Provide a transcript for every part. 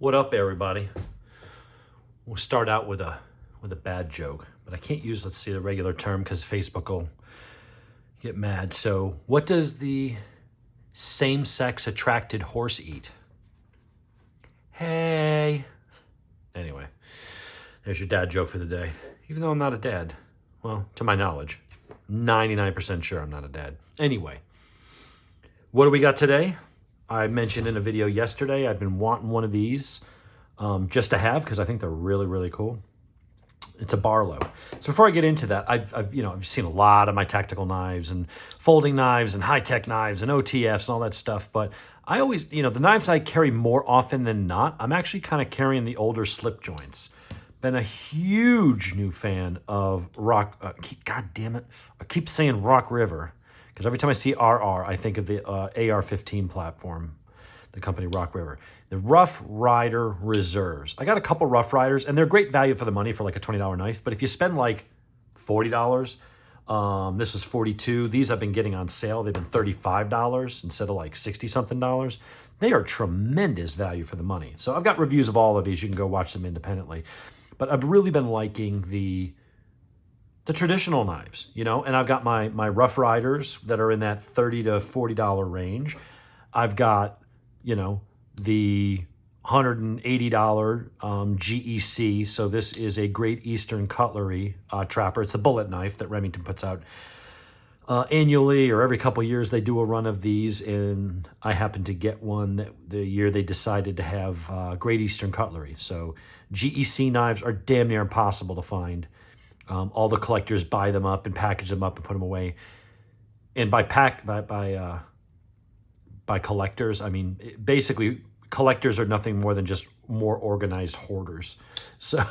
What up, everybody? We'll start out with a bad joke, but I can't use, let's see, the regular term because Facebook will get mad. So, what does the same-sex attracted horse eat? Hey. Anyway, there's your dad joke for the day. Even though I'm not a dad. Well, to my knowledge, 99% sure I'm not a dad. Anyway, what do we got today? I mentioned in a video yesterday, I've been wanting one of these just to have because I think they're really, really cool. It's a Barlow. So before I get into that, I've seen a lot of my tactical knives and folding knives and high-tech knives and OTFs and all that stuff. But I always, the knives I carry more often than not, I'm actually kind of carrying the older slip joints. Been a huge new fan of God damn it, I keep saying Rock River because every time I see RR, I think of the AR-15 platform, the company Rock River. The Rough Rider Reserves. I got a couple Rough Riders, and they're great value for the money for like a $20 knife. But if you spend like $40, this was $42. These I've been getting on sale. They've been $35 instead of like $60-something. They are tremendous value for the money. So I've got reviews of all of these. You can go watch them independently. But I've really been liking the traditional knives, and I've got my Rough Riders that are in that $30 to $40 range. I've got, the $180 GEC. So this is a Great Eastern Cutlery trapper. It's a bullet knife that Remington puts out annually or every couple years. They do a run of these, and I happened to get one that the year they decided to have Great Eastern Cutlery. So GEC knives are damn near impossible to find. All the collectors buy them up and package them up and put them away. And by collectors, I mean, basically collectors are nothing more than just more organized hoarders. So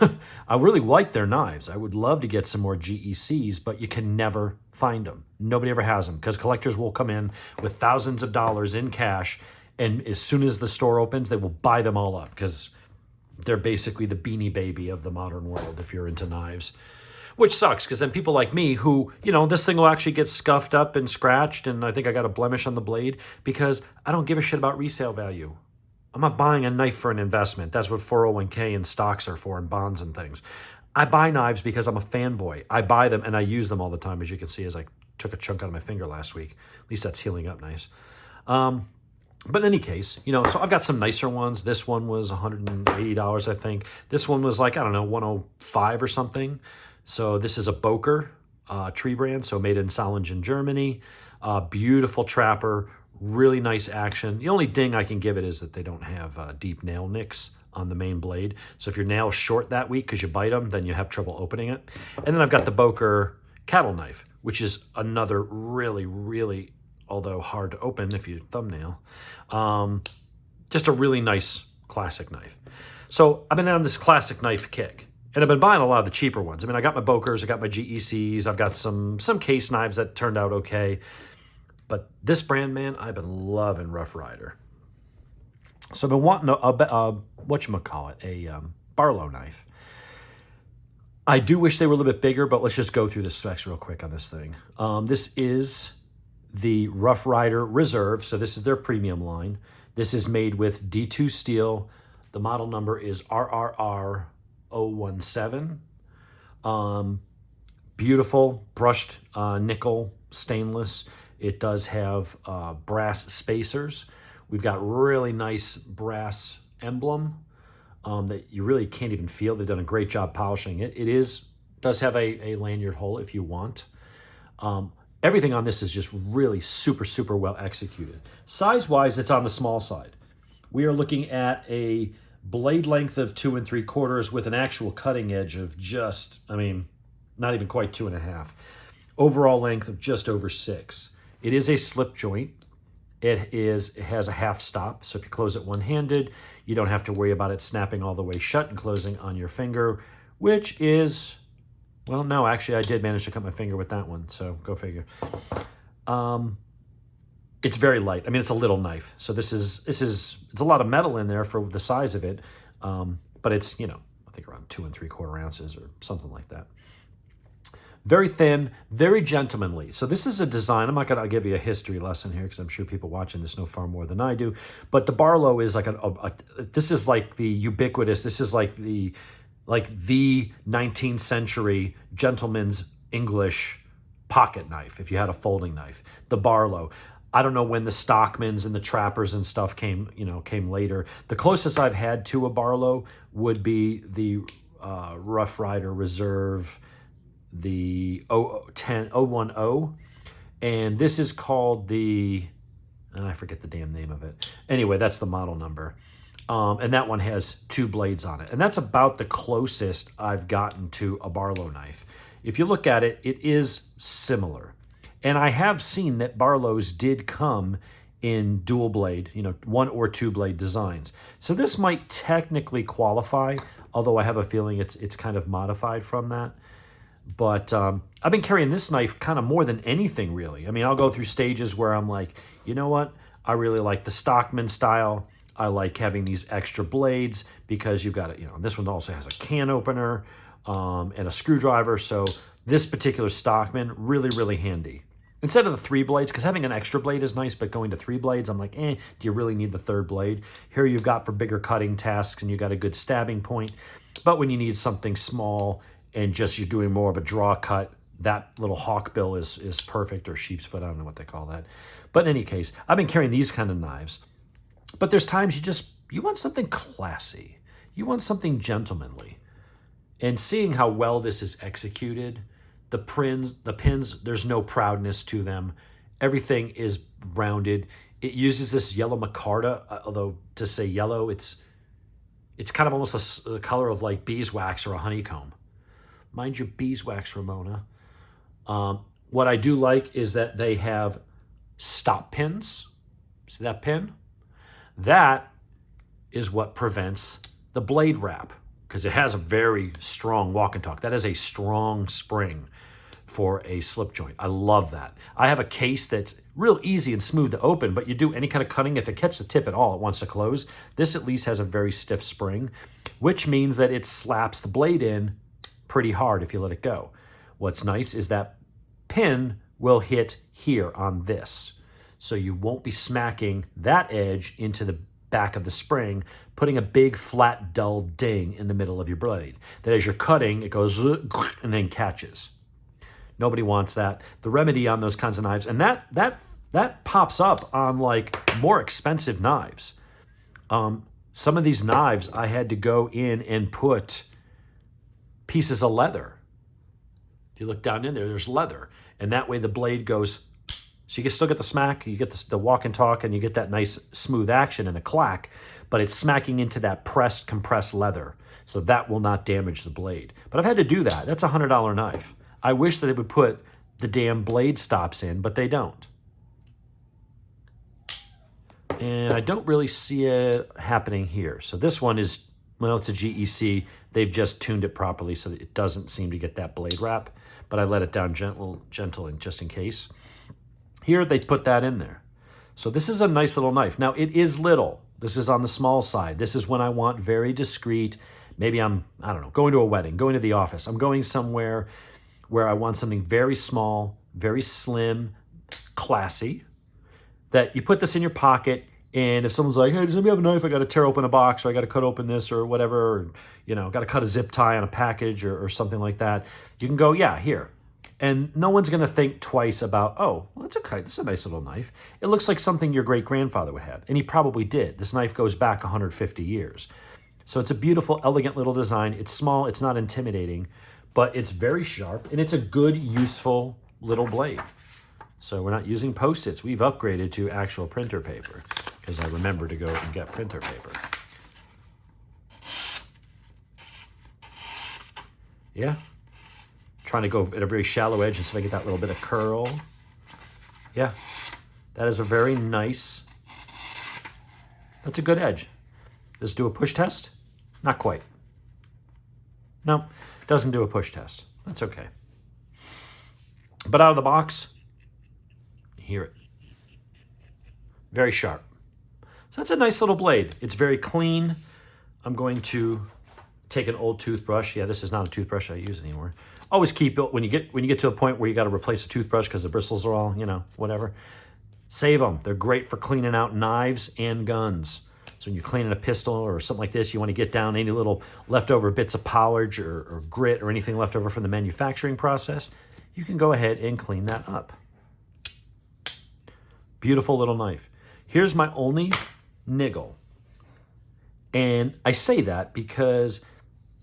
I really like their knives. I would love to get some more GECs, but you can never find them. Nobody ever has them because collectors will come in with thousands of dollars in cash, and as soon as the store opens, they will buy them all up because they're basically the Beanie Baby of the modern world if you're into knives. Which sucks, because then people like me who, this thing will actually get scuffed up and scratched, and I think I got a blemish on the blade, because I don't give a shit about resale value. I'm not buying a knife for an investment. That's what 401k and stocks are for, and bonds and things. I buy knives because I'm a fanboy. I buy them, and I use them all the time, as you can see, as I took a chunk out of my finger last week. At least that's healing up nice. But in any case, so I've got some nicer ones. This one was $180, I think. This one was like, I don't know, $105 or something. So this is a Boker tree brand, so made in Solingen, Germany. Beautiful trapper, really nice action. The only ding I can give it is that they don't have deep nail nicks on the main blade. So if your nail's short that week because you bite them, then you have trouble opening it. And then I've got the Boker cattle knife, which is another really, really, although hard to open if you thumbnail, just a really nice classic knife. So I've been on this classic knife kick. And I've been buying a lot of the cheaper ones. I mean, I got my Bokers, I got my GECs, I've got some case knives that turned out okay. But this brand, man, I've been loving Rough Rider. So I've been wanting a Barlow knife. I do wish they were a little bit bigger, but let's just go through the specs real quick on this thing. This is the Rough Rider Reserve, so this is their premium line. This is made with D2 steel. The model number is RRR 017. Beautiful brushed nickel stainless. It does have brass spacers. We've got really nice brass emblem that you really can't even feel. They've done a great job polishing it. Does have a lanyard hole if you want. Everything on this is just really super, super well executed. Size-wise, it's on the small side. We are looking at a blade length of 2 3/4 with an actual cutting edge of just, not even quite 2.5. Overall length of just over 6. It is a slip joint. It has a half stop, so if you close it one-handed, you don't have to worry about it snapping all the way shut and closing on your finger, which is, well, no, actually, I did manage to cut my finger with that one, so go figure. It's very light. It's a little knife. So it's a lot of metal in there for the size of it. But it's, I think around 2 3/4 ounces or something like that. Very thin, very gentlemanly. So this is a design. I'm not going to give you a history lesson here because I'm sure people watching this know far more than I do. But the Barlow is like this is like the ubiquitous. This is like the 19th century gentleman's English pocket knife. If you had a folding knife, the Barlow. I don't know when the Stockmans and the Trappers and stuff came later. The closest I've had to a Barlow would be the Rough Rider Reserve, the 010, and this is called the, I forget the damn name of it. Anyway, that's the model number. And that one has 2 blades on it. And that's about the closest I've gotten to a Barlow knife. If you look at it, it is similar. And I have seen that Barlows did come in dual blade, 1 or 2 blade designs. So this might technically qualify, although I have a feeling it's kind of modified from that. But I've been carrying this knife kind of more than anything, really. I mean, I'll go through stages where I'm like, you know what? I really like the Stockman style. I like having these extra blades because you've got it, this one also has a can opener and a screwdriver. So this particular Stockman, really, really handy. Instead of the 3 blades, because having an extra blade is nice, but going to 3 blades, I'm like, do you really need the 3rd blade? Here you've got for bigger cutting tasks and you got a good stabbing point. But when you need something small and just you're doing more of a draw cut, that little hawkbill is perfect, or sheep's foot, I don't know what they call that. But in any case, I've been carrying these kind of knives. But there's times you want something classy. You want something gentlemanly. And seeing how well this is executed, the pins, there's no proudness to them. Everything is rounded. It uses this yellow micarta, although to say yellow, it's kind of almost the color of like beeswax or a honeycomb. Mind your beeswax, Ramona. What I do like is that they have stop pins. See that pin? That is what prevents the blade wrap, because it has a very strong walk and talk. That is a strong spring for a slip joint. I love that. I have a case that's real easy and smooth to open, but you do any kind of cutting, if it catches the tip at all, it wants to close. This at least has a very stiff spring, which means that it slaps the blade in pretty hard if you let it go. What's nice is that pin will hit here on this. So you won't be smacking that edge into the back of the spring, putting a big flat dull ding in the middle of your blade. That as you're cutting, it goes and then catches. Nobody wants that. The remedy on those kinds of knives, and that pops up on like more expensive knives. Some of these knives I had to go in and put pieces of leather. If you look down in there, there's leather, and that way the blade goes. So you can still get the smack, you get the walk and talk, and you get that nice smooth action and the clack, but it's smacking into that pressed, compressed leather. So that will not damage the blade. But I've had to do that. That's a $100 knife. I wish that they would put the damn blade stops in, but they don't. And I don't really see it happening here. So this one is, well, it's a GEC. They've just tuned it properly so that it doesn't seem to get that blade wrap, but I let it down gentle and just in case. Here, they put that in there. So this is a nice little knife. Now, it is little. This is on the small side. This is when I want very discreet. Maybe I don't know, going to a wedding, going to the office. I'm going somewhere where I want something very small, very slim, classy, that you put this in your pocket, and if someone's like, hey, does anybody have a knife? I got to tear open a box, or I got to cut open this, or whatever, or, got to cut a zip tie on a package or something like that. You can go, yeah, here. And no one's going to think twice about, oh, well, that's okay. This is a nice little knife. It looks like something your great-grandfather would have. And he probably did. This knife goes back 150 years. So it's a beautiful, elegant little design. It's small. It's not intimidating. But it's very sharp. And it's a good, useful little blade. So we're not using Post-its. We've upgraded to actual printer paper, because I remember to go and get printer paper. Yeah. Trying to go at a very shallow edge and so I get that little bit of curl. Yeah, that is a very nice, that's a good edge. Does it do a push test? Not quite. No, doesn't do a push test. That's okay. But out of the box, you hear it. Very sharp. So that's a nice little blade. It's very clean. I'm going to take an old toothbrush. Yeah, this is not a toothbrush I use anymore. Always keep it when you get to a point where you got to replace a toothbrush because the bristles are all, you know, whatever. Save them. They're great for cleaning out knives and guns. So when you're cleaning a pistol or something like this, you want to get down any little leftover bits of polish or grit or anything left over from the manufacturing process, you can go ahead and clean that up. Beautiful little knife. Here's my only niggle. And I say that because,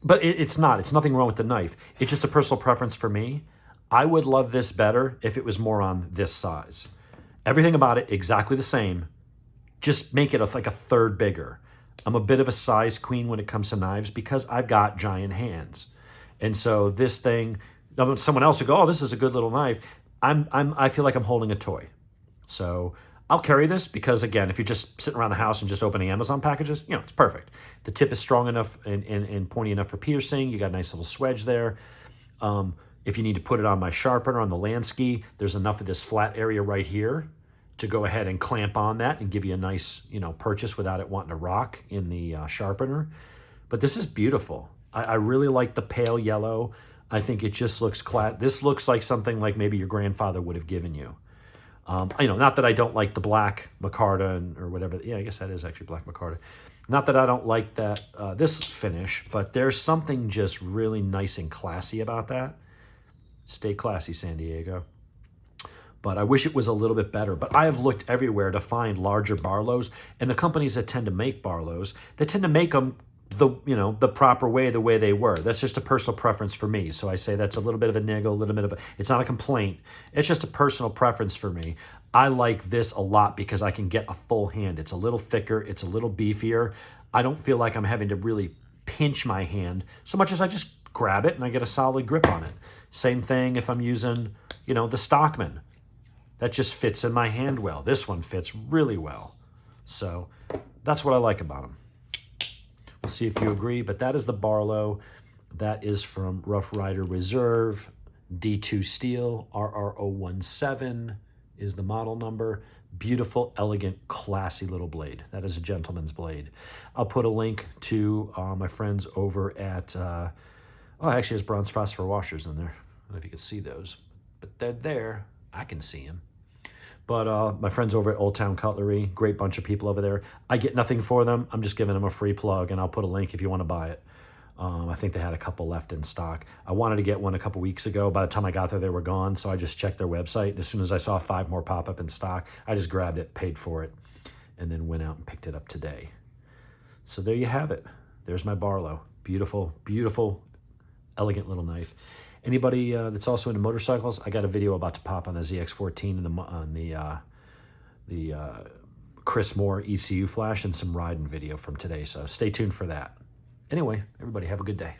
but it's nothing wrong with the knife. It's just a personal preference for me. I would love this better if it was more on this size. Everything about it exactly the same. Just make it like a third bigger. I'm a bit of a size queen when it comes to knives because I've got giant hands. And so this thing, someone else would go, oh, this is a good little knife. I feel like I'm holding a toy. So I'll carry this because, again, if you're just sitting around the house and just opening Amazon packages, you know, it's perfect. The tip is strong enough and pointy enough for piercing. You got a nice little swedge there. If you need to put it on my sharpener on the Lansky, there's enough of this flat area right here to go ahead and clamp on that and give you a nice, you know, purchase without it wanting to rock in the sharpener. But this is beautiful. I really like the pale yellow. I think it just looks this looks like something like maybe your grandfather would have given you. You know, not that I don't like the black micarta or whatever. Yeah, I guess that is actually black micarta. Not that I don't like that this finish, but there's something just really nice and classy about that. Stay classy, San Diego. But I wish it was a little bit better. But I have looked everywhere to find larger Barlows, and the companies that tend to make Barlows, they tend to make them the proper way, the way they were. That's just a personal preference for me. So I say that's a little bit of a niggle, a little bit of it's not a complaint. It's just a personal preference for me. I like this a lot because I can get a full hand. It's a little thicker. It's a little beefier. I don't feel like I'm having to really pinch my hand so much as I just grab it and I get a solid grip on it. Same thing if I'm using, you know, the Stockman. That just fits in my hand well. This one fits really well. So that's what I like about them. We'll see if you agree, but that is the Barlow. That is from Rough Rider Reserve, D2 steel, RR017 is the model number. Beautiful, elegant, classy little blade. That is a gentleman's blade. I'll put a link to my friends over at, actually there's bronze phosphor washers in there. I don't know if you can see those, but they're there. I can see them. But my friends over at Olde Towne Cutlery, great bunch of people over there. I get nothing for them. I'm just giving them a free plug, and I'll put a link if you want to buy it. I think they had a couple left in stock. I wanted to get one a couple weeks ago. By the time I got there, they were gone, so I just checked their website. And as soon as I saw 5 more pop up in stock, I just grabbed it, paid for it, and then went out and picked it up today. So there you have it. There's my Barlow. Beautiful, beautiful, elegant little knife. Anybody that's also into motorcycles, I got a video about to pop on a ZX14 and on the Chris Moore ECU flash and some riding video from today. So stay tuned for that. Anyway, everybody have a good day.